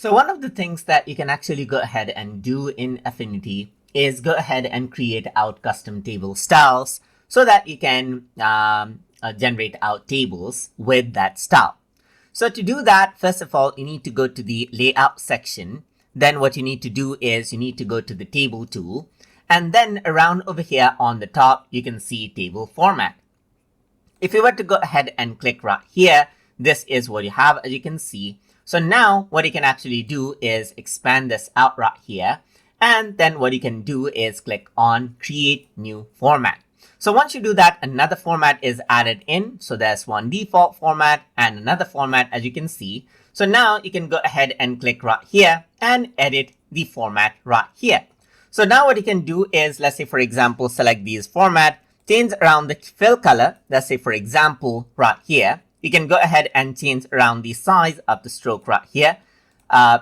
So one of the things that you can actually go ahead and do in Affinity is go ahead and create out custom table styles so that you can generate out tables with that style. So to do that, first of all, you need to go to the layout section. Then what you need to do is you need to go to the table tool. And then around over here on the top, you can see table format. If you were to go ahead and click right here, this is what you have, as you can see. So now what you can actually do is expand this out right here. And then what you can do is click on create new format. So once you do that, another format is added in. So there's one default format and another format, as you can see. So now you can go ahead and click right here and edit the format right here. So now what you can do is, let's say, for example, select these format, change around the fill color. Let's say, for example, right here, you can go ahead and change around the size of the stroke right here,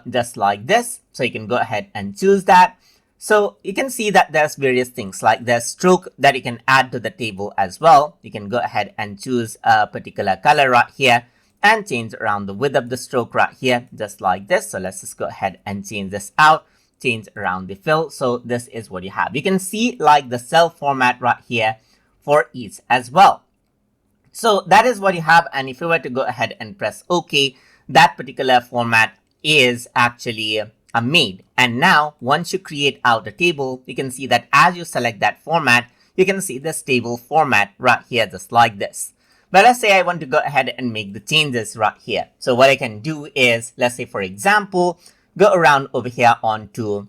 just like this. So you can go ahead and choose that. So you can see that there's various things like there's stroke that you can add to the table as well. You can go ahead and choose a particular color right here and change around the width of the stroke right here, just like this. So let's just go ahead and change this out, change around the fill. So this is what you have. You can see like the cell format right here for each as well. So that is what you have. And if you were to go ahead and press OK, that particular format is actually made. And now once you create out a table, you can see that as you select that format, you can see this table format right here, just like this. But let's say I want to go ahead and make the changes right here. So what I can do is, let's say, for example, go around over here onto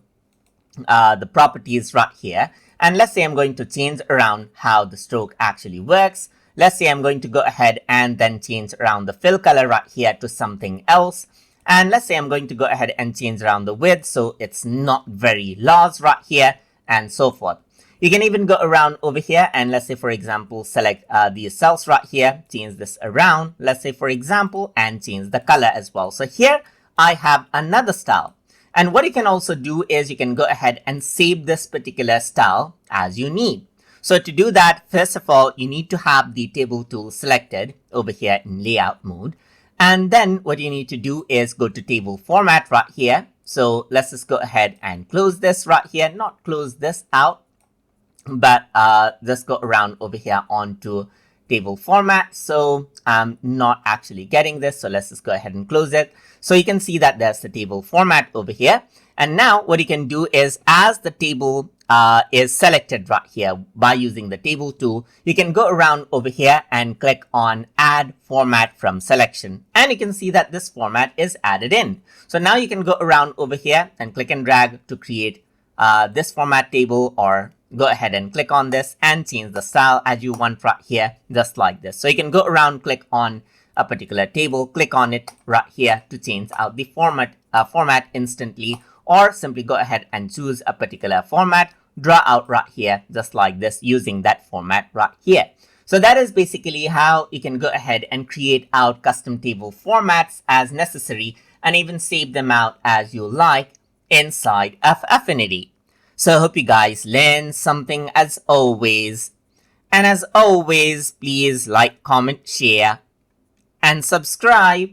the properties right here. And let's say I'm going to change around how the stroke actually works. Let's say I'm going to go ahead and then change around the fill color right here to something else. And let's say I'm going to go ahead and change around the width so it's not very large right here, and so forth. You can even go around over here and let's say, for example, select these cells right here, change this around, let's say, for example, and change the color as well. So here I have another style. And what you can also do is you can go ahead and save this particular style as you need. So to do that, first of all, you need to have the table tool selected over here in layout mode. And then what you need to do is go to table format right here. So let's just go ahead and close this right here, not close this out, but just go around over here onto table format. So I'm not actually getting this. So let's just go ahead and close it. So you can see that there's the table format over here. And now what you can do is, as the table is selected right here by using the table tool, you can go around over here and click on add format from selection. And you can see that this format is added in. So now you can go around over here and click and drag to create this format table, or go ahead and click on this and change the style as you want right here, just like this. So you can go around, click on a particular table, click on it right here to change out the format instantly, or simply go ahead and choose a particular format, draw out right here, just like this, using that format right here. So that is basically how you can go ahead and create out custom table formats as necessary, and even save them out as you like inside of Affinity. So I hope you guys learned something as always. And as always, please like, comment, share, and subscribe.